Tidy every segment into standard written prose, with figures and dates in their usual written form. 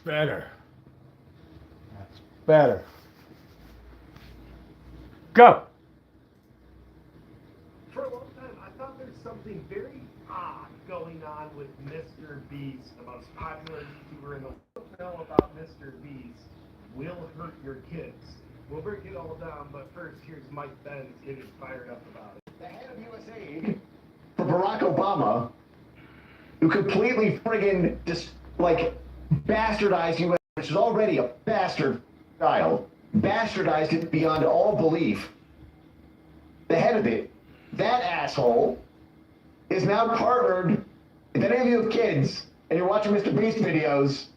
better. That's better. Go. For a long time, I thought there's something very odd going on with Mr. Beast, the most popular YouTuber in the world. What you know about Mr. Beast will hurt your kids. We'll break it all down, but first, here's Mike Benz getting fired up about it. The head of USAID for Barack Obama, who completely friggin' just bastardized U.S., which is already a bastard style, bastardized it beyond all belief. The head of it, that asshole, is now partnered. If any of you have kids and you're watching Mr. Beast videos,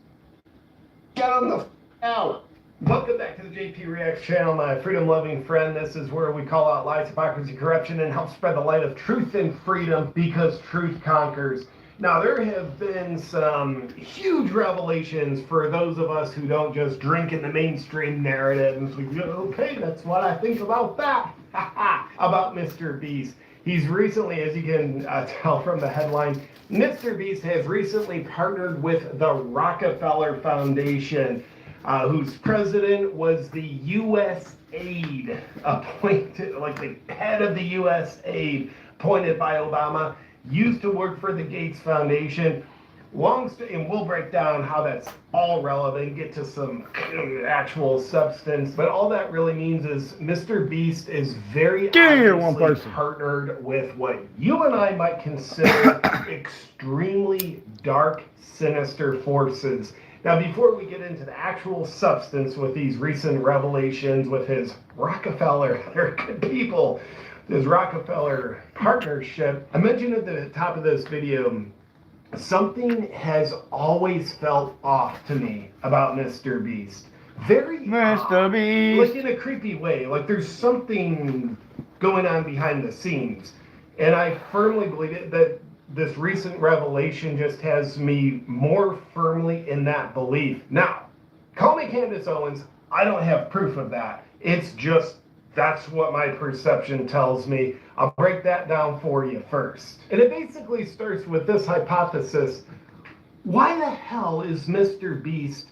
get them the f out. Welcome back to the JP Reacts channel, my freedom-loving friend. This is where we call out lies, hypocrisy, corruption, and help spread the light of truth and freedom because truth conquers. Now, there have been some huge revelations for those of us who don't just drink in the mainstream narrative and say, okay, that's what I think about that, about Mr. Beast. He's recently, as you can tell from the headline, Mr. Beast has recently partnered with the Rockefeller Foundation, whose president was the USAID appointed, like the head of the USAID appointed by Obama, used to work for the Gates Foundation. And we'll break down how that's all relevant, get to some actual substance. But all that really means is Mr. Beast is very obviously partnered with what you and I might consider extremely dark, sinister forces. Now, before we get into the actual substance with these recent revelations with his Rockefeller, they're good people, his Rockefeller partnership, I mentioned at the top of this video, something has always felt off to me about Mr. Beast. Very Mr. Beast. Like in a creepy way. Like there's something going on behind the scenes. And I firmly believe it, that this recent revelation just has me more firmly in that belief. Now, call me Candace Owens. I don't have proof of that. It's just, that's what my perception tells me. I'll break that down for you first. And it basically starts with this hypothesis. Why the hell is Mr. Beast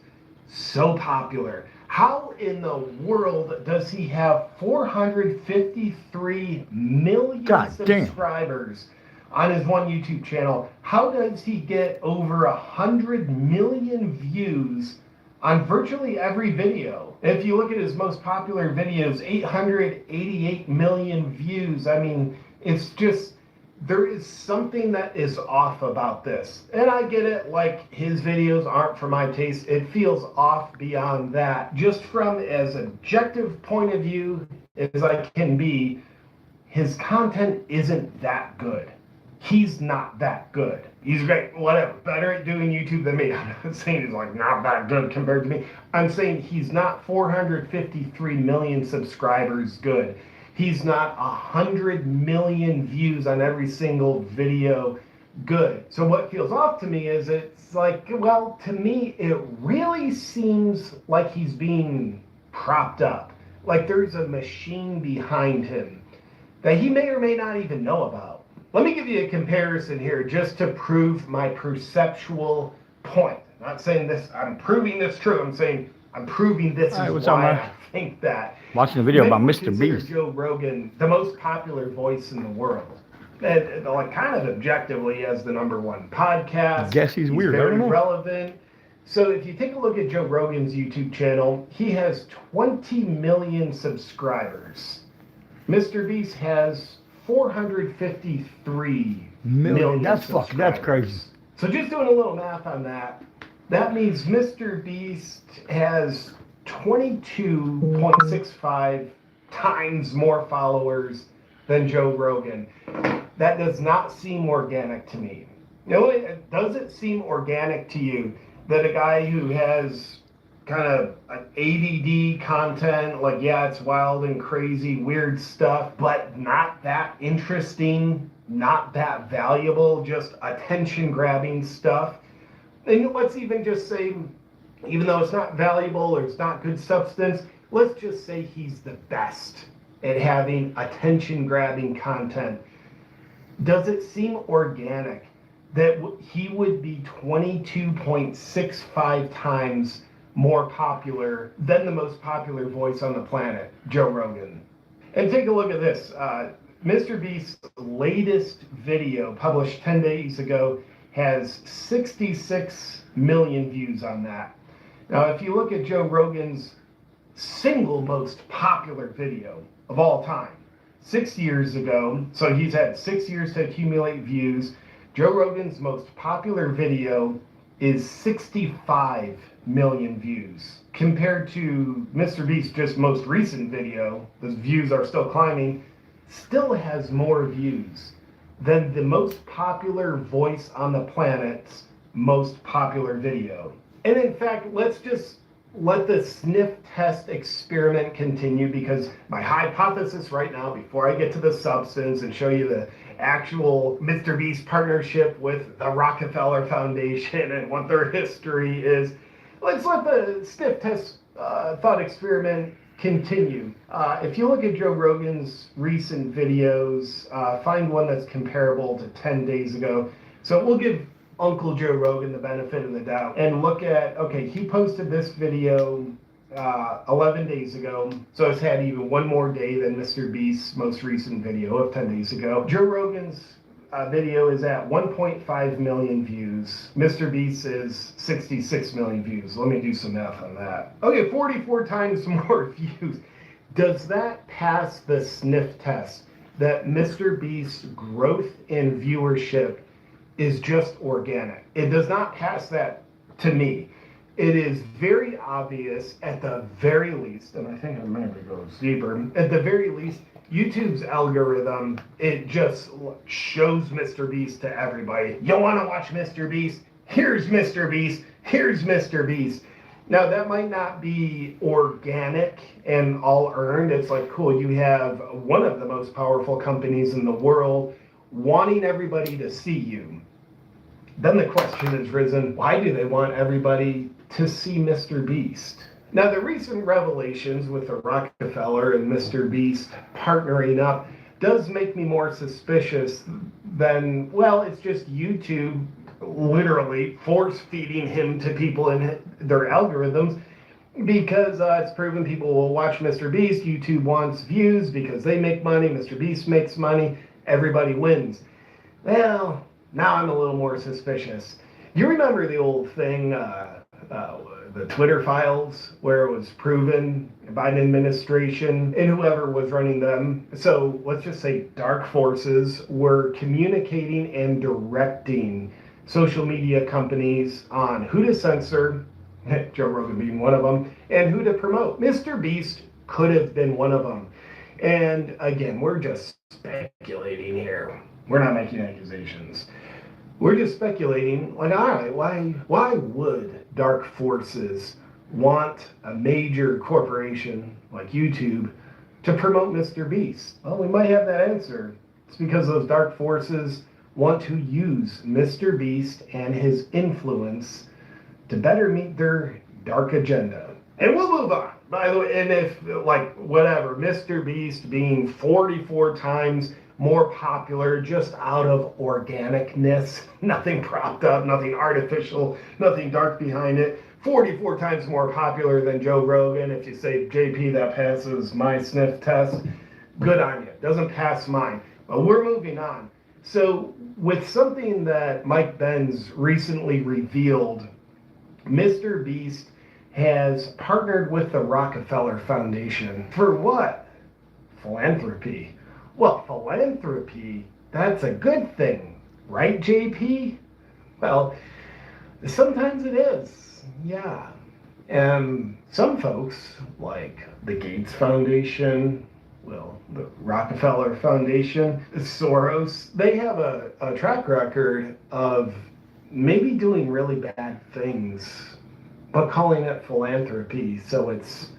so popular? How in the world does he have 453 million subscribers on his one YouTube channel? How does he get over 100 million views on virtually every video? If you look at his most popular videos, 888 million views. I mean, it's just, there is something that is off about this. And I get it, like his videos aren't for my taste. It feels off beyond that. Just from as objective point of view as I can be, his content isn't that good. He's not that good. He's great, whatever, better at doing YouTube than me. I'm not saying he's like not that good compared to me. I'm saying he's not 453 million subscribers good. He's not 100 million views on every single video good. So what feels off to me is it's like, well, to me, it really seems like he's being propped up. Like there's a machine behind him that he may or may not even know about. Let me give you a comparison here just to prove my perceptual point. I'm not saying this, I'm proving this true. I'm saying I'm proving this is why I think that. Watching the video about Mr. Beast. Joe Rogan, the most popular voice in the world. And like kind of objectively as the #1 podcast. I guess he's weird. Very relevant. So if you take a look at Joe Rogan's YouTube channel, he has 20 million subscribers. Mr. Beast has 453 million That's crazy. So just doing a little math on that, that means Mr. Beast has 22.65 times more followers than Joe Rogan. That does not seem organic to me. Does it seem organic to you that a guy who has kind of ADD content, like, yeah, it's wild and crazy, weird stuff, but not that interesting, not that valuable, just attention-grabbing stuff? And let's even just say, even though it's not valuable or it's not good substance, let's just say he's the best at having attention-grabbing content. Does it seem organic that he would be 22.65 times more popular than the most popular voice on the planet, Joe Rogan. And take a look at this. Mr. Beast's latest video, published 10 days ago, has 66 million views on that. Now, if you look at Joe Rogan's single most popular video of all time, 6 years ago, so he's had 6 years to accumulate views. Joe Rogan's most popular video is 65 million views. Compared to Mr. Beast's just most recent video, the views are still climbing, still has more views than the most popular voice on the planet's most popular video. And in fact, let's just let the sniff test experiment continue, because my hypothesis right now, before I get to the substance and show you the actual Mr. Beast partnership with the Rockefeller Foundation and what their history is, let's let the sniff test thought experiment continue. If you look at Joe Rogan's recent videos, find one that's comparable to 10 days ago. So we'll give Uncle Joe Rogan the benefit of the doubt and look at, okay, he posted this video 11 days ago, so it's had even one more day than Mr. Beast's most recent video of 10 days ago. Joe Rogan's video is at 1.5 million views. Mr. Beast is 66 million views. Let me do some math on that. Okay, 44 times more views. Does that pass the sniff test that Mr. Beast's growth in viewership is just organic? It does not pass that to me. It is very obvious at the very least, and I think I'm going to go deeper, at the very least, YouTube's algorithm, it just shows Mr. Beast to everybody. You want to watch Mr. Beast? Here's Mr. Beast. Here's Mr. Beast. Now, that might not be organic and all earned. It's like, cool, you have one of the most powerful companies in the world wanting everybody to see you. Then the question has risen, why do they want everybody to see Mr. Beast? Now, the recent revelations with the Rockefeller and Mr. Beast partnering up does make me more suspicious than, well, it's just YouTube literally force-feeding him to people in their algorithms, because it's proven people will watch Mr. Beast. YouTube wants views because they make money. Mr. Beast makes money. Everybody wins. Well, now I'm a little more suspicious. You remember the old thing, the Twitter files, where it was proven Biden administration and whoever was running them, so let's just say dark forces, were communicating and directing social media companies on who to censor, Joe Rogan being one of them, and who to promote. Mr. Beast could have been one of them. And again, we're just speculating here. We're not making accusations. We're just speculating, like, all right, why would dark forces want a major corporation like YouTube to promote Mr. Beast? Well, we might have that answer. It's because those dark forces want to use Mr. Beast and his influence to better meet their dark agenda. And we'll move on, by the way. And if, like, whatever, Mr. Beast being 44 times more popular just out of organicness, nothing propped up, nothing artificial, nothing dark behind it, 44 times more popular than Joe Rogan. If you say, JP, that passes my sniff test, good on you. Doesn't pass mine. But we're moving on. So with something that Mike Benz recently revealed, Mr. Beast has partnered with the Rockefeller Foundation. For what? Philanthropy. Well, philanthropy, that's a good thing, right, JP? Well, sometimes it is, yeah. And some folks, like the Gates Foundation, well, the Rockefeller Foundation, Soros, they have a track record of maybe doing really bad things, but calling it philanthropy, so it's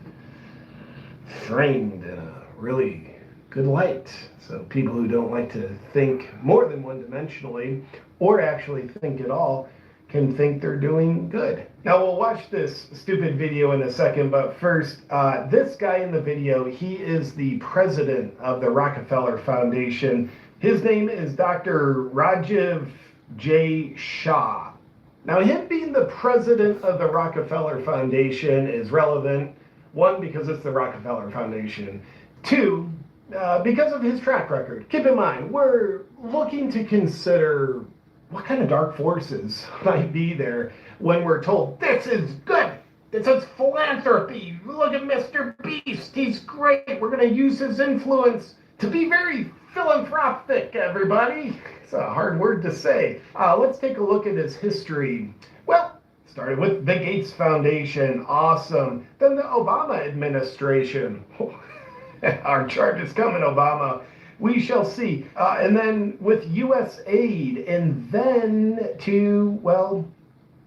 framed in a really good light. So people who don't like to think more than one-dimensionally, or actually think at all, can think they're doing good. Now we'll watch this stupid video in a second, but first, this guy in the video, he is the president of the Rockefeller Foundation. His name is Dr. Rajiv J. Shaw. Now, him being the president of the Rockefeller Foundation is relevant. One, because it's the Rockefeller Foundation. Two, because of his track record. Keep in mind, we're looking to consider what kind of dark forces might be there when we're told, this is good. This is philanthropy. Look at Mr. Beast. He's great. We're going to use his influence to be very philanthropic, everybody. It's a hard word to say. Let's take a look at his history. Well, started with the Gates Foundation. Awesome. Then the Obama administration. Our charge is coming, Obama. We shall see. And then with U.S. aid, and then to, well,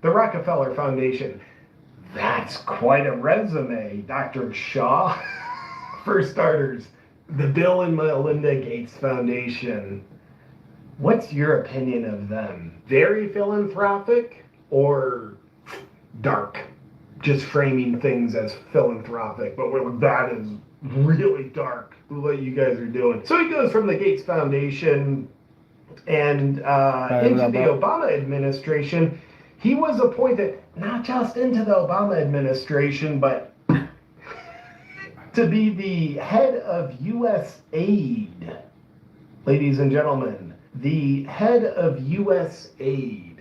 the Rockefeller Foundation. That's quite a resume, Dr. Shaw. For starters, the Bill and Melinda Gates Foundation. What's your opinion of them? Very philanthropic or dark? Just framing things as philanthropic, but that is really dark, what you guys are doing. So he goes from the Gates Foundation and into the Obama administration. He was appointed not just into the Obama administration, but to be the head of U.S. aid. Ladies and gentlemen, the head of U.S. aid,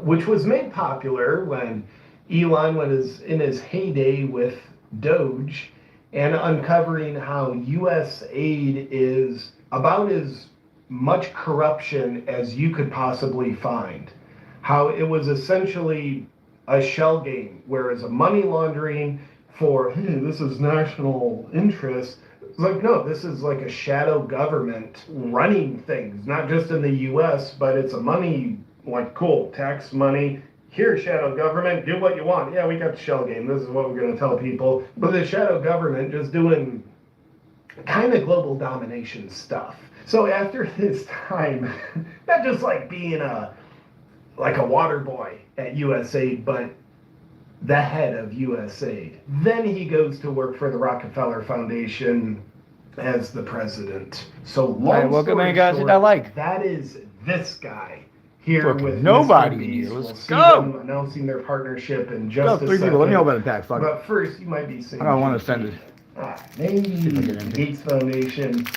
which was made popular when Elon was in his heyday with Doge and uncovering how U.S. aid is about as much corruption as you could possibly find. How it was essentially a shell game, whereas a money laundering for, hey, this is national interest. It's like, no, this is like a shadow government running things, not just in the U.S., but it's a money, like, cool, tax money. Here, shadow government, do what you want. Yeah, we got the shell game. This is what we're going to tell people. But the shadow government just doing kind of global domination stuff. So after his time, not just like being like a water boy at USAID, but the head of USAID. Then he goes to work for the Rockefeller Foundation as the president. So long story short, that is this guy here with nobody Mr. in here. Beast. Let's We'll see go. them announcing their partnership in just a Three second. people. Let me know about the pack. Fuck it. But first, you might be saying, I don't want to send it. Maybe Gates Foundation,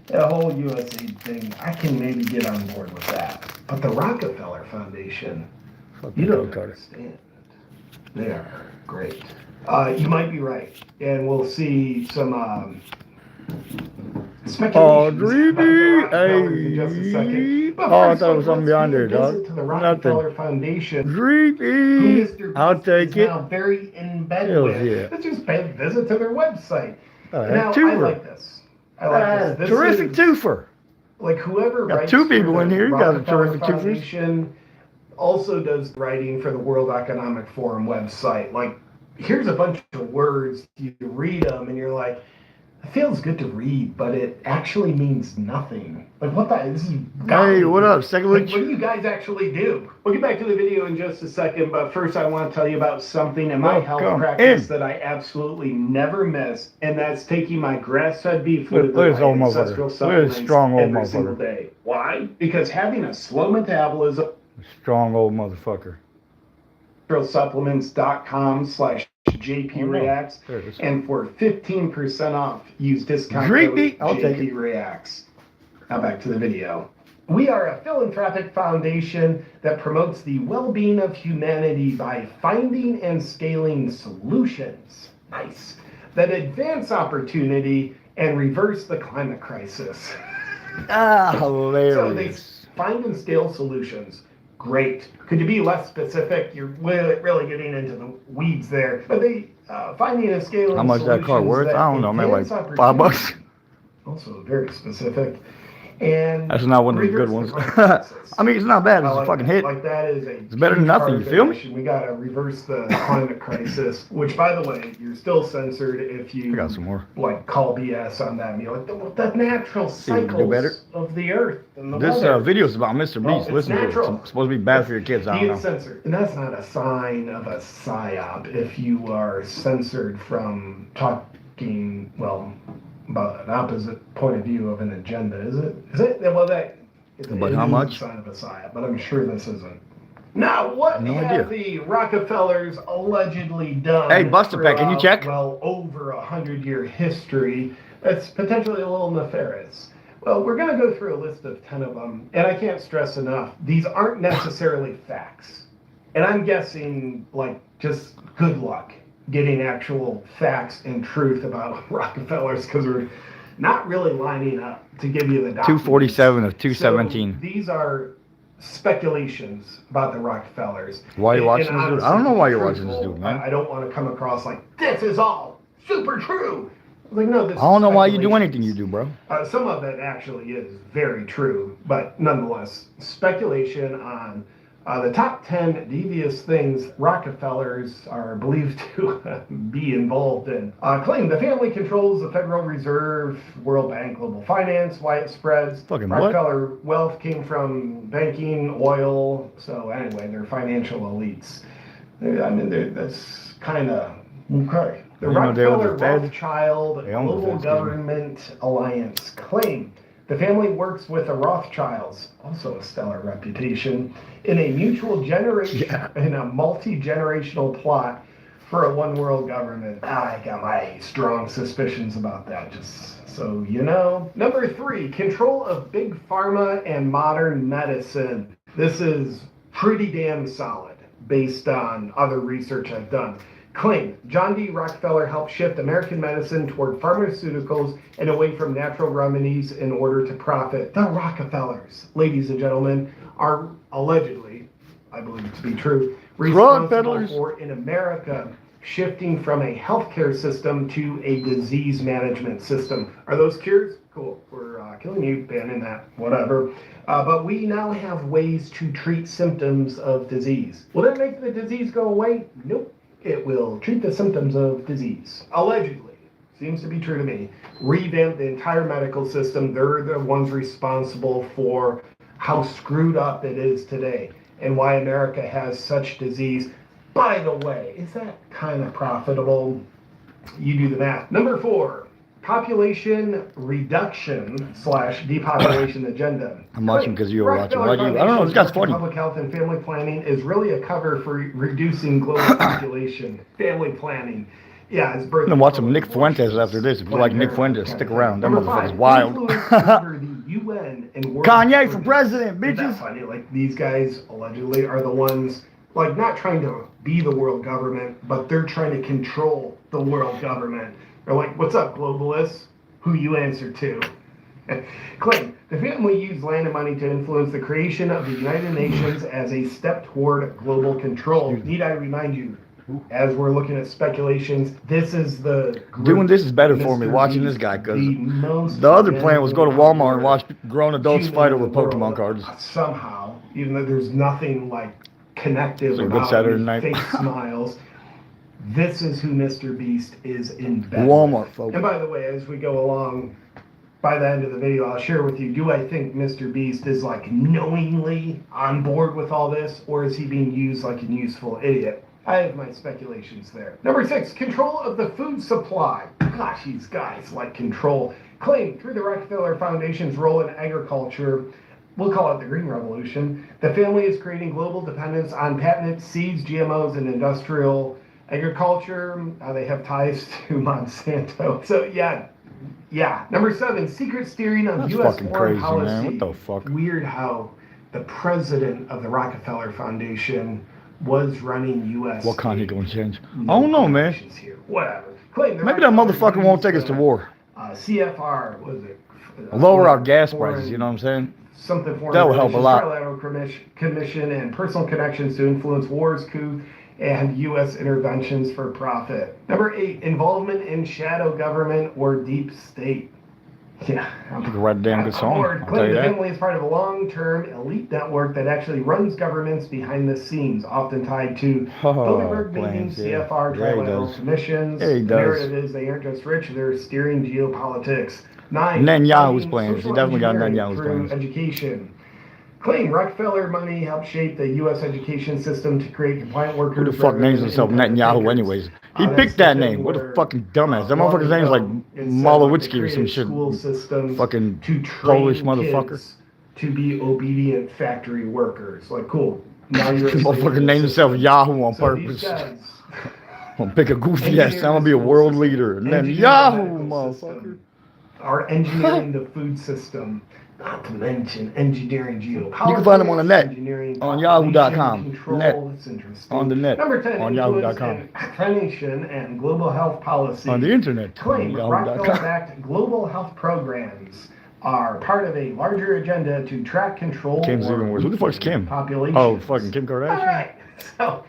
the whole USAID thing, I can maybe get on board with that. But the Rockefeller Foundation, you don't understand. They are great. You might be right, and we'll see some speculations about the Rockefellers in just a second. But I first, thought it was something beyond there, dog. visit to the Rockefeller Foundation. Dreepy. Who Mr. I'll Beast take is it. now very in bed Hells with. yeah. Let's just pay a visit to their website. Now, I like this. I like this. Terrific twofer. Like whoever Got writes two people for in the here. You got a Rockefeller terrific twofers. Foundation also does writing for the World Economic Forum website. Like, here's a bunch of words. You read them and you're like, it feels good to read, but it actually means nothing. Like, what the? This is. Hey, what up, second Like, week? what do you guys actually do? We'll get back to the video in just a second, but first I want to tell you about something in my health practice that I absolutely never miss, and that's taking my grass-fed beef with Look at this old ancestral motherfucker. Look at this supplements strong old every single motherfucker. day. Why? Because having a slow metabolism. Strong old motherfucker. Supplements.com/JPReacts, There it is. and for 15% off, use discount Dreepy. code I'll take it. JPReacts. Now back to the video. We are a philanthropic foundation that promotes the well-being of humanity by finding and scaling solutions, nice, that advance opportunity and reverse the climate crisis. So they Hilarious. find and scale solutions. Great. Could you be less specific? You're really getting into the weeds there. But they finding and scaling How much that car solutions worth? that I don't know, man, like advance $5. opportunity. Also very specific. And That's not one of the good reverse ones. the climate crisis. I mean, it's not bad. It's I a like fucking that. hit. Like that is a It's better than huge nothing, part you of the feel me? mission. We gotta reverse the climate crisis, which, by the way, you're still censored if you I got some more. like call BS on that. And you're like the natural you can do better. cycles of the earth and the This weather. video is about Mr. Well, Beast. it's Listen to it. natural. It's supposed to be bad for your kids. I You don't get know. censored, and that's not a sign of a psyop if you are censored from talking, well, about an opposite point of view of an agenda, is it? Is it? Well, that But how is much? a sign of a psyop, but I'm sure this isn't. Now, what No have idea. the Rockefellers allegedly done? Hey, Buster Peck, can you throughout, check? Well, over 100-year history that's potentially a little nefarious. Well, we're going to go through a list of 10 of them, and I can't stress enough, these aren't necessarily facts. And I'm guessing, like, just good luck getting actual facts and truth about Rockefellers, because we're not really lining up to give you the documents. 247 of 217. So these are speculations about the Rockefellers. Why are you And- watching and this dude? honestly, I don't know why you're truthful, watching this dude, man. I don't want to come across like, this is all super true. Like, no, this I don't know why you do speculations. anything you do, bro. Some of it actually is very true, but nonetheless, speculation on the top 10 devious things Rockefellers are believed to be involved in. Claim the family controls the Federal Reserve, World Bank, global finance, why it spreads. Fucking what? Rockefeller wealth came from banking, oil, so anyway, they're financial elites. I mean, that's kind of okay. The You know they were Rockefeller the Fed? Rothschild They own the Global Fed, Government Alliance claim the family works with the Rothschilds, also a stellar reputation, in a mutual generation, in a multi-generational plot for a one world government. I got my strong suspicions about that, just so you know. Number 3, control of big pharma and modern medicine. This is pretty damn solid based on other research I've done. Claim John D. Rockefeller helped shift American medicine toward pharmaceuticals and away from natural remedies in order to profit. The Rockefellers, ladies and gentlemen, are allegedly, I believe it to be true, responsible for, in America, shifting from a healthcare system to a disease management system. Are those cures? Cool. We're killing you, banning that, whatever. But we now have ways to treat symptoms of disease. Will that make the disease go away? Nope. It will treat the symptoms of disease. Allegedly. Seems to be true to me. Revamp the entire medical system. They're the ones responsible for how screwed up it is today and why America has such disease. By the way, is that kind of profitable? You do the math. Number 4, population reduction / depopulation agenda. I'm watching because you were watching. Why do you? I don't know. This guy's funny. Public health and family planning is really a cover for reducing global population. Family planning. Yeah, his birth. I'm gonna watch some Nick Fuentes after this. If you like Nick Fuentes, stick around. That motherfucker's wild. UN and world Kanye for president, Isn't that bitches. funny? Like, these guys allegedly are the ones, like, not trying to be the world government, but they're trying to control the world government. They're like, what's up, globalists? Who you answer to? Claim, the family used land and money to influence the creation of the United Nations as a step toward global control. Need I remind you, as we're looking at speculations, this is the group, Doing this is better for me, Mr. watching Beast, this guy, because most the other plan was go to Walmart and identified watch grown adults human fight in over the world. Pokemon cards. Somehow, even though there's nothing like connective It's a good about Saturday these night. fake smiles, this is who Mr. Beast is in bed Walmart, with. folks. And by the way, as we go along, by the end of the video, I'll share with you, do I think Mr. Beast is like knowingly on board with all this, or is he being used like a useful idiot? I have my speculations there. Number 6, control of the food supply. Gosh, these guys like control. Claim through the Rockefeller Foundation's role in agriculture, we'll call it the Green Revolution, the family is creating global dependence on patented seeds, GMOs, and industrial agriculture. They have ties to Monsanto. So yeah. Number 7, secret steering of That's U.S. fucking foreign crazy, policy. man. What the fuck? Weird how the president of the Rockefeller Foundation was running U.S. What kind he gonna change? I No don't know, man. politicians here. Whatever. Claim the Maybe that Rockefeller motherfucker won't take us used, to war. CFR, was it? Lower our gas Foreign- prices, you know what I'm saying? Something foreign That would help a relations, lot. trilateral commission, and personal connections to influence wars, coup, and U.S. interventions for profit. Number 8, involvement in shadow government or deep state. Yeah, You could write a damn good song, I'll tell Claim you the that. family is part of a long-term elite network that actually runs governments behind the scenes, often tied to Oh, Bilderberg meetings, plans, yeah. CFR, Yeah, he trilateral does. commissions. Yeah, he The does. narrative is they aren't just rich, they're steering geopolitics. 9, Netanyahu's funding plans. He social definitely got engineering Netanyahu's through plans. education. Claim Rockefeller money helped shape the U.S. education system to create compliant workers. Who the fuck rather names than himself independent Netanyahu thinkers. anyways? He That's picked the that thing name. What a where, fucking dumbass. That long motherfucker's name's like ago, it said that they Malowitsky or some created shit. school systems Fucking to train Polish motherfucker. kids to be obedient factory workers. Like, cool. Now you're Motherfucker named himself Yahoo on purpose. I'm gonna pick a goofy ass. I'm gonna be a world leader, and then Yahoo, motherfucker. Are engineering the food system, not to mention engineering geopolitics. You can find them on the net, on Yahoo.com. On the net, Number 10, on Yahoo.com. Attention and global health policy. On the internet, Claim on Rockefeller-backed global health programs are part of a larger agenda to track, control, Kim's even worse. Who the fuck's Kim? Population. Oh, fucking Kim Kardashian. All right. So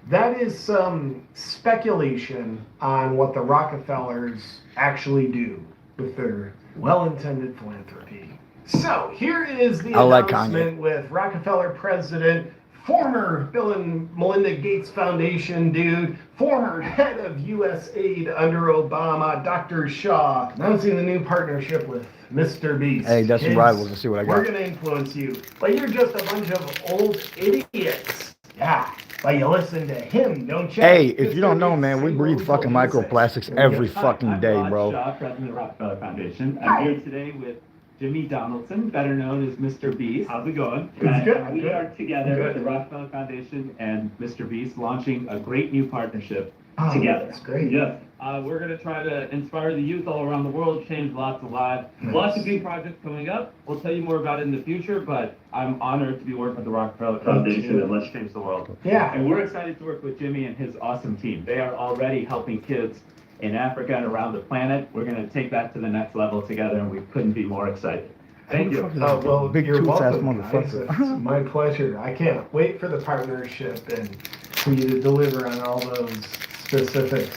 that is some speculation on what the Rockefellers actually do with their well-intended philanthropy. So here is the announcement with Rockefeller president, former Bill and Melinda Gates Foundation dude, former head of U.S. aid under Obama, Dr. Shaw, announcing the new partnership with Mr. Beast. Hey, that's some Kids, rivals. Let's see what I got. We're going to influence you. But you're just a bunch of old idiots. Yeah. But you listen to him, don't you? Hey, if you don't know, man, we breathe fucking microplastics every fucking day, bro. I'm Shaw, president of the Rockefeller Foundation. I'm here today with Jimmy Donaldson, better known as Mr. Beast. How's it going? It's good. We are together with the Rockefeller Foundation and Mr. Beast launching a great new partnership together. That's great. Yes. We're going to try to inspire the youth all around the world, change lots of lives. Nice. Lots of big projects coming up. We'll tell you more about it in the future, but I'm honored to be working with the Rockefeller Foundation and Let's Change the World. Yeah. And we're excited to work with Jimmy and his awesome team. They are already helping kids in Africa and around the planet. We're going to take that to the next level together, and we couldn't be more excited. Thank you. Well, Big you're tooth-ass welcome, guys. motherfucker. It's my pleasure. I can't wait for the partnership and for you to deliver on all those specifics.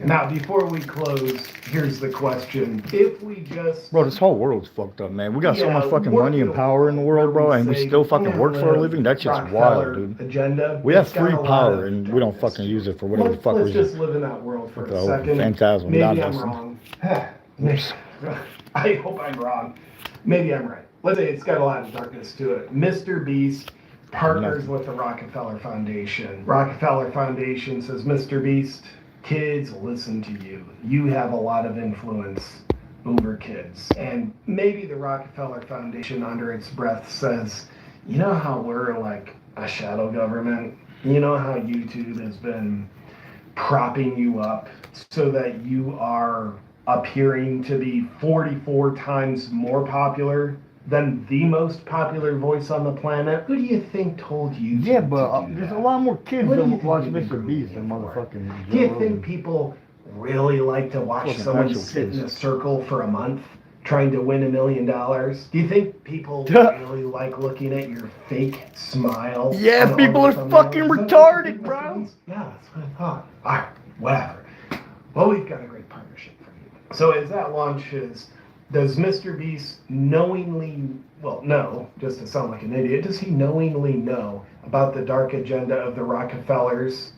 Now, before we close, here's the question. If we just... Bro, this whole world's fucked up, man. We got so Yeah, much fucking what money and do- power in the world, bro, and we say, still fucking work for a living? That shit's Rockefeller wild, dude. Agenda. We have It's got free a lot power, of and we don't darkness. fucking use it for whatever the fuck Let's reason. just live in that world for a Oh, second. phantasm, Maybe God I'm bless wrong. I hope I'm wrong. Maybe I'm right. Let's say it's got a lot of darkness to it. Mr. Beast partners with the Rockefeller Foundation. Rockefeller Foundation says, Mr. Beast, kids listen to you. You have a lot of influence over kids. And maybe the Rockefeller Foundation under its breath says, you know how we're like a shadow government? You know how YouTube has been propping you up so that you are appearing to be 44 times more popular than the most popular voice on the planet? Who do you think told you Yeah, to but do there's that? a lot more kids What do that you watch think you've been Mr. Beast than recruiting for? motherfucking Do you Joe think Rogan. people really like to watch Fucking someone actual sit in kids. a circle for a month trying to win $1 million? Do you think people really like looking at your fake smile? Yeah, on people all are the thumbnails? fucking Is that what you retarded, think, Mr. bro. Beast? Yeah, that's what I thought. All right, whatever. Well, we've got a great partnership for you. So as that launches, does Mr. Beast knowingly, well, no, just to sound like an idiot, does he knowingly know about the dark agenda of the Rockefellers?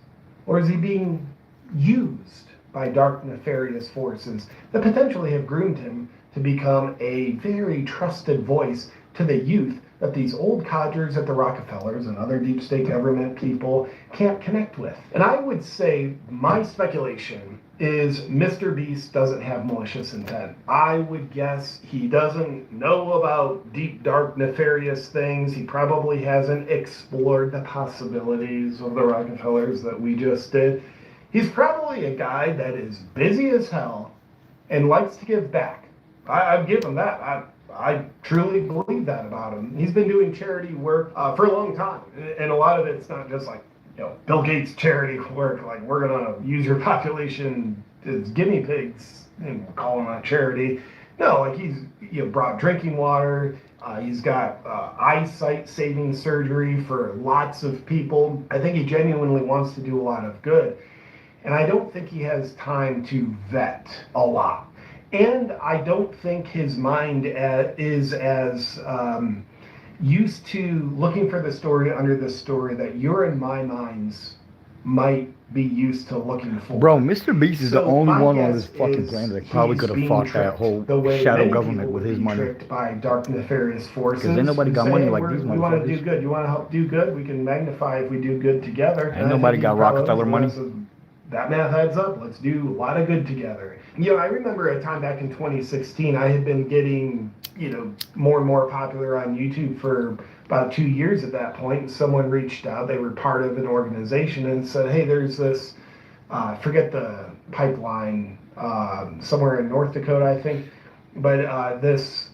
Or is he being used by dark, nefarious forces that potentially have groomed him to become a very trusted voice to the youth that these old codgers at the Rockefellers and other deep state government people can't connect with? And I would say my speculation is Mr. Beast doesn't have malicious intent. I would guess he doesn't know about deep, dark, nefarious things. He probably hasn't explored the possibilities of the Rockefellers that we just did. He's probably a guy that is busy as hell and likes to give back. I'd give him that. I truly believe that about him. He's been doing charity work for a long time. And a lot of it's not just like, you know, Bill Gates charity work, like we're gonna use your population as guinea pigs and call them a charity. No, like he's brought drinking water. He's got eyesight saving surgery for lots of people. I think he genuinely wants to do a lot of good, and I don't think he has time to vet a lot. And I don't think his mind is as used to looking for the story under the story that your and my minds might be used to looking for. Bro, Mr. Beast is the So only my one on guess this fucking is planet that probably he's could have being fought that tricked whole the way shadow many government people with would his be money. tricked by dark nefarious forces. 'Cause ain't nobody who got say, money "Hey, like these we want to do motherfuckers." good. You want to help do good? We can magnify if we do good together. Ain't And I nobody think got he probably Rockefeller money. has a that math adds up. Let's do a lot of good together. I remember a time back in 2016, I had been getting, more and more popular on YouTube for about 2 years at that point. And someone reached out. They were part of an organization and said, hey, there's this, forget the pipeline, somewhere in North Dakota, I think. But this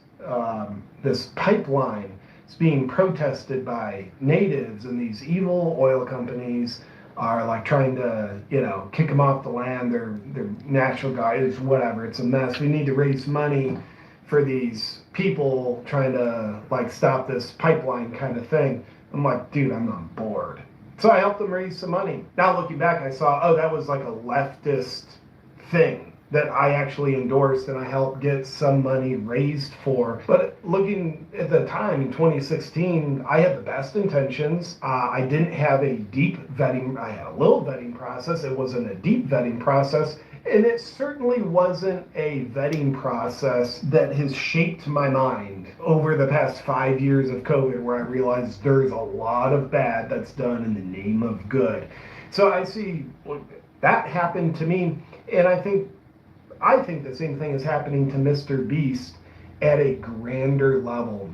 pipeline is being protested by natives, and these evil oil companies are like trying to, kick them off the land. They're natural guys, whatever. It's a mess. We need to raise money for these people trying to like stop this pipeline kind of thing. I'm like, dude, I'm on board. So I helped them raise some money. Now looking back, I saw, oh, that was like a leftist thing that I actually endorsed and I helped get some money raised for. But looking at the time in 2016, I had the best intentions. I didn't have a deep vetting. I had a little vetting process. It wasn't a deep vetting process. And it certainly wasn't a vetting process that has shaped my mind over the past 5 years of COVID, where I realized there's a lot of bad that's done in the name of good. So I see that happened to me, and I think the same thing is happening to Mr. Beast at a grander level.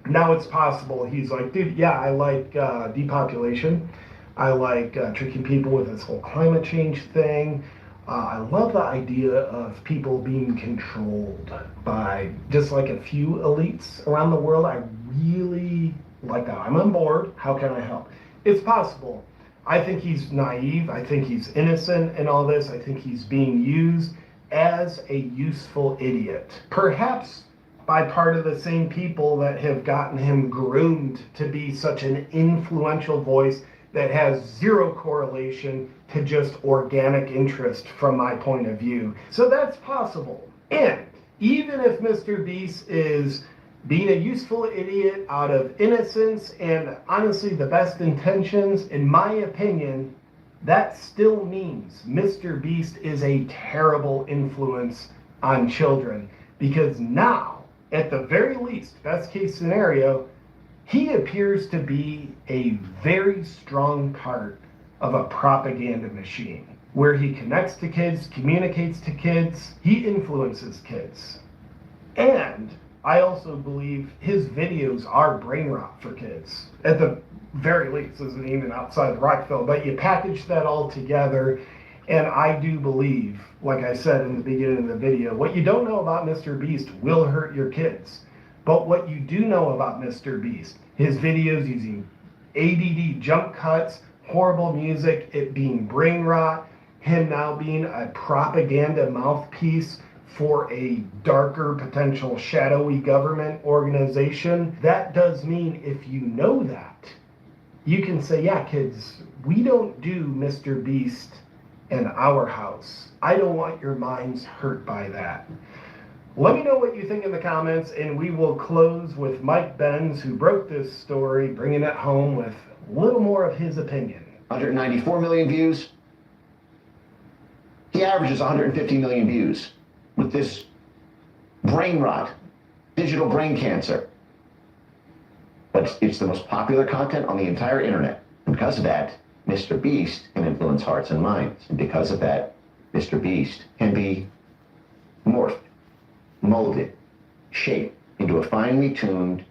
Now it's possible he's like, dude, yeah, I like depopulation. I like tricking people with this whole climate change thing. I love the idea of people being controlled by just like a few elites around the world. I really like that. I'm on board. How can I help? It's possible. I think he's naive. I think he's innocent in all this. I think he's being used as a useful idiot. Perhaps by part of the same people that have gotten him groomed to be such an influential voice that has zero correlation to just organic interest from my point of view. So that's possible. And even if Mr. Beast is being a useful idiot out of innocence and honestly the best intentions, in my opinion, that still means Mr. Beast is a terrible influence on children, because now, at the very least, best case scenario, he appears to be a very strong part of a propaganda machine where he connects to kids, communicates to kids, he influences kids. And I also believe his videos are brain rot for kids. At the very least, isn't even outside the Rockville, but you package that all together, and I do believe, like I said in the beginning of the video, what you don't know about Mr. Beast will hurt your kids. But what you do know about Mr. Beast, his videos using ADD jump cuts, horrible music, it being brain rot, him now being a propaganda mouthpiece for a darker, potential shadowy government organization, that does mean if you know that, you can say, yeah, kids, we don't do Mr. Beast in our house. I don't want your minds hurt by that. Let me know what you think in the comments, and we will close with Mike Benz, who broke this story, bringing it home with a little more of his opinion. 194 million views. He averages 150 million views with this brain rot, digital brain cancer. But it's the most popular content on the entire internet. And because of that, Mr. Beast can influence hearts and minds. And because of that, Mr. Beast can be morphed, molded, shaped into a finely tuned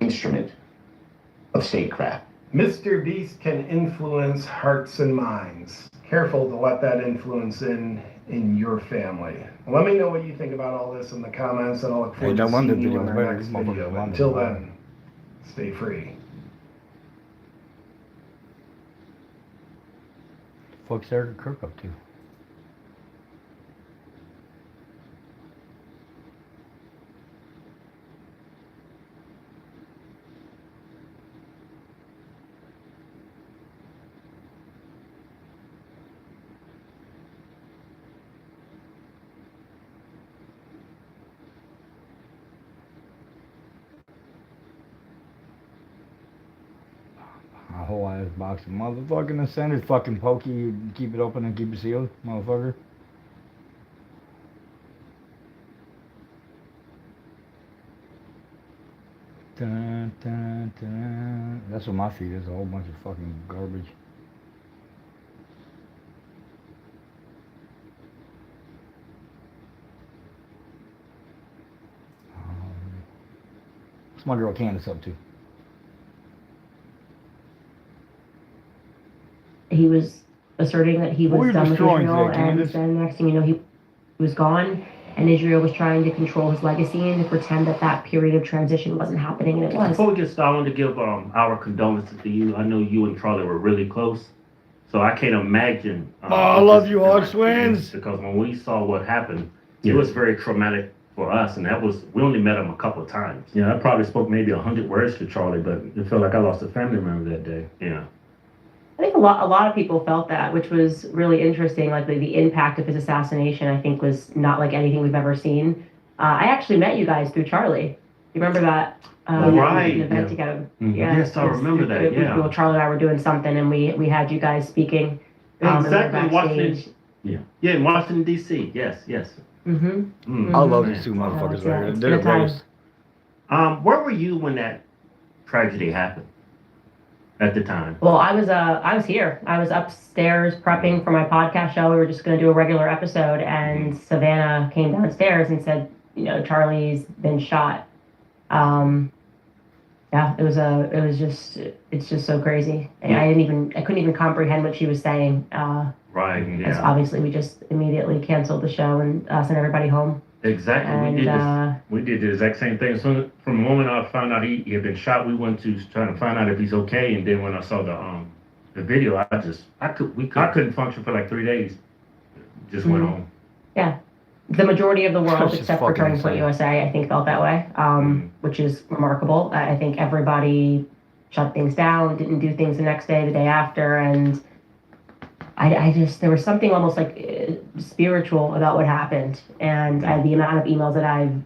instrument of statecraft. Mr. Beast can influence hearts and minds. Careful to let that influence in your family. Let me know what you think about all this in the comments, and I'll look forward to seeing you in our next video. Until then, stay free. Fuck's Eric Kirk up to? A whole ass box of motherfucking scented fucking pokey. Keep it open and keep it sealed, motherfucker. Dun, dun, dun. That's what my feed is, a whole bunch of fucking garbage. What's my girl Candace up to? He was asserting that he What were was you done with destroying Israel, today, and Candace? then next thing you know, he was gone, and Israel was trying to control his legacy and to pretend that that period of transition wasn't happening, and it was. Before we get started, I want to give our condolences to you. I know you and Charlie were really close, so I can't imagine. I what love this you, has been Hog like for you, Twins. Because when we saw what happened, it was very traumatic for us, and we only met him a couple of times. Yeah, I probably spoke maybe 100 words to Charlie, but it felt like I lost a family member that day. Yeah. I think a lot of people felt that, which was really interesting. Like the impact of his assassination, I think, was not like anything we've ever seen. I actually met you guys through Charlie. You remember that? Right, An event yeah. together. Mhm. Yeah, Yes, I remember that, yeah. Well, Charlie and I were doing something, and we had you guys speaking. Exactly, And we were backstage. Yeah, in Washington D.C. Yes. Mm-hmm. I love man. these two motherfuckers Yeah, right here. it's They're been the a time. greatest. Where were you when that tragedy happened? At the time. Well, I was here. I was upstairs prepping for my podcast show. We were just going to do a regular episode, and Savannah came downstairs and said, Charlie's been shot. Yeah, it's just so crazy. And I couldn't even comprehend what she was saying. Right. Because Yeah. obviously we just immediately canceled the show and sent everybody home. Exactly. And, we did the exact same thing. So from the moment I found out he had been shot, we went to trying to find out if he's okay. And then when I saw the video, I couldn't function for like 3 days. Just went home. Yeah. The majority of the world, That's just except for fucking Turning Point insane. USA, I think felt that way, which is remarkable. I think everybody shut things down, didn't do things the next day, the day after, and there was something almost like spiritual about what happened. And the amount of emails that I've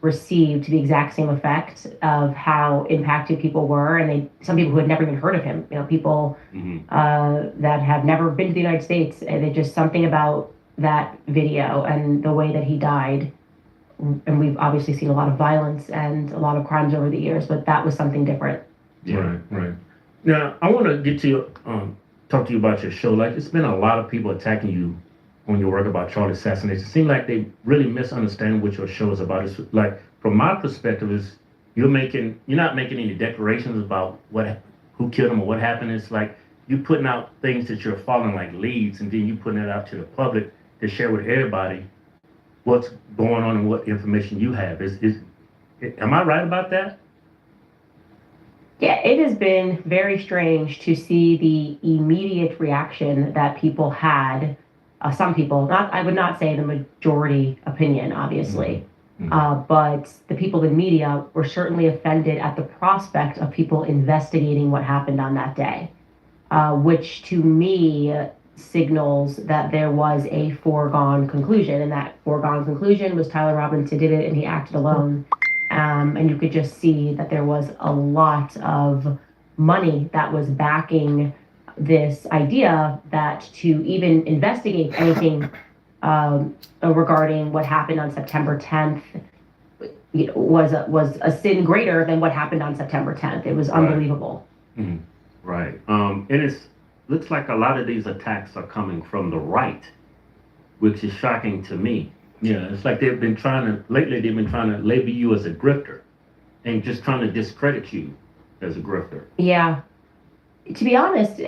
received to the exact same effect of how impacted people were, and some people who had never even heard of him, people that have never been to the United States, and it just something about that video and the way that he died. And we've obviously seen a lot of violence and a lot of crimes over the years, but that was something different. Yeah. Right. Now I want to get to talk to you about your show. Like, it's been a lot of people attacking you on your work about Charlie assassination. It seems like they really misunderstand what your show is about. It's like, from my perspective, is you're not making any declarations about who killed him or what happened. It's like you putting out things that you're following like leads, and then you putting it out to the public to share with everybody what's going on and what information you have. Am I right about that? Yeah, it has been very strange to see the immediate reaction that people had. Some people, I would not say the majority opinion, obviously, but the people in media were certainly offended at the prospect of people investigating what happened on that day, which to me signals that there was a foregone conclusion, and that foregone conclusion was Tyler Robinson did it and he acted alone. And you could just see that there was a lot of money that was backing this idea that to even investigate anything regarding what happened on September 10th was a sin greater than what happened on September 10th. It was unbelievable. Right. And looks like a lot of these attacks are coming from the right, which is shocking to me. Yeah, it's like they've been trying to label you as a grifter and just trying to discredit you as a grifter. Yeah. To be honest,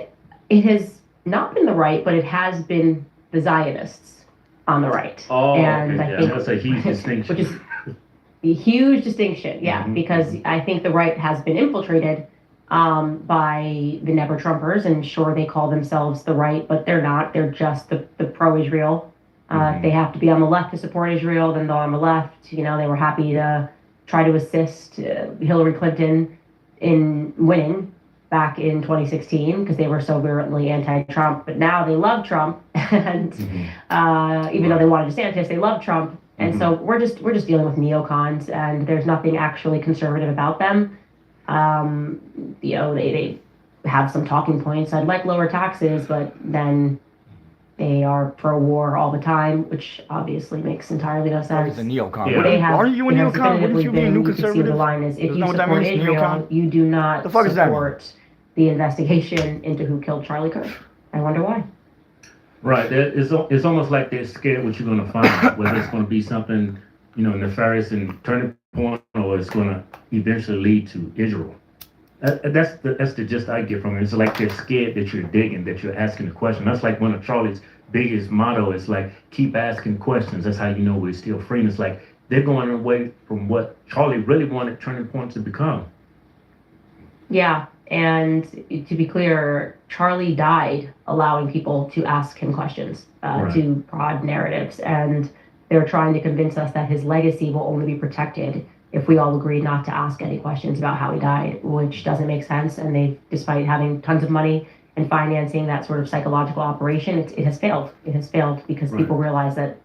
it has not been the right, but it has been the Zionists on the right. Oh, and okay. I think, That's a huge distinction. Which is a huge distinction, yeah, because I think the right has been infiltrated by the Never Trumpers, and sure, they call themselves the right, but they're not. They're just the pro-Israel. If they have to be on the left to support Israel, then they're on the left. They were happy to try to assist Hillary Clinton in winning back in 2016 because they were so virulently anti-Trump. But now they love Trump, and even though they wanted DeSantis, they love Trump. And so we're just dealing with neocons, and there's nothing actually conservative about them. They have some talking points. I'd like lower taxes, but then they are pro-war all the time, which obviously makes entirely no sense. It's a neocon. Yeah. They have, Aren't you a neocon? Wouldn't you be a new you can see the conservative? line is, if Isn't you that what that support means, Israel, neocon? you do not The fuck does that mean? support the investigation into who killed Charlie Kirk. I wonder why. Right. It's almost like they're scared what you're going to find, whether it's going to be something, nefarious and Turning porno is going to eventually lead to Israel. That's the gist I get from it. It's like they're scared that you're digging, that you're asking the question. That's like one of Charlie's biggest motto is like, keep asking questions. That's how you know we're still free. And it's like they're going away from what Charlie really wanted Turning Point to become. Yeah, and to be clear, Charlie died allowing people to ask him questions, Right. to broad narratives, and they're trying to convince us that his legacy will only be protected if we all agree not to ask any questions about how he died, which doesn't make sense. And they, despite having tons of money and financing that sort of psychological operation, it has failed. It has failed because Right. people realize that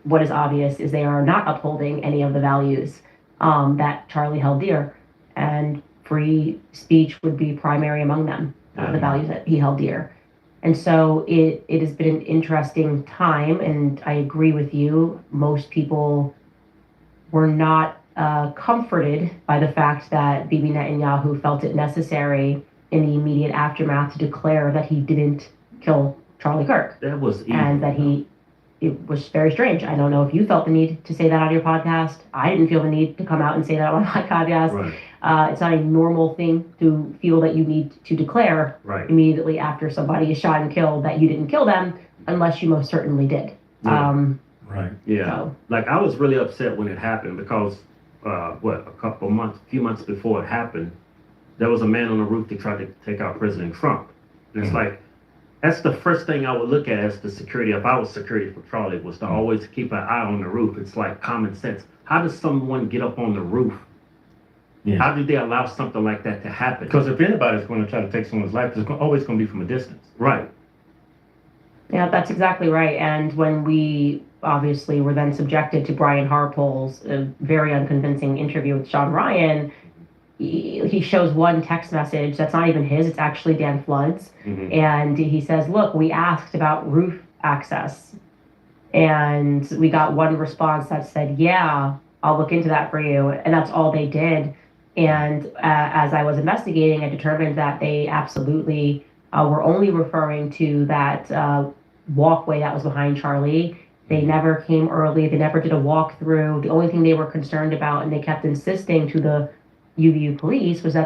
what is obvious is they are not upholding any of the values that Charlie held dear, and free speech would be primary among them, the values that he held dear. And so it has been an interesting time, and I agree with you. Most people were not comforted by the fact that Bibi Netanyahu felt it necessary in the immediate aftermath to declare that he didn't kill Charlie Kirk. That was evil. And that it was very strange. I don't know if you felt the need to say that on your podcast. I didn't feel the need to come out and say that on my podcast. Right. It's not a normal thing to feel that you need to declare Right. immediately after somebody is shot and killed that you didn't kill them, unless you most certainly did. Yeah. Right. Yeah. So. Like I was really upset when it happened because a few months before it happened, there was a man on the roof that tried to take out President Trump. And it's like, that's the first thing I would look at as the security. If I was security for Charlie, was to always keep an eye on the roof. It's like common sense. How does someone get up on the roof? Yeah. How do they allow something like that to happen? Because if anybody's going to try to take someone's life, it's always going to be from a distance. Right. Yeah, that's exactly right. And when we obviously were then subjected to Brian Harpole's very unconvincing interview with Sean Ryan, he shows one text message that's not even his, it's actually Dan Flood's. Mm-hmm. And he says, look, we asked about roof access. And we got one response that said, yeah, I'll look into that for you. And that's all they did. And as I was investigating, I determined that they absolutely were only referring to that walkway that was behind Charlie. They never came early. They never did a walkthrough. The only thing they were concerned about, and they kept insisting to the UVU police, was that they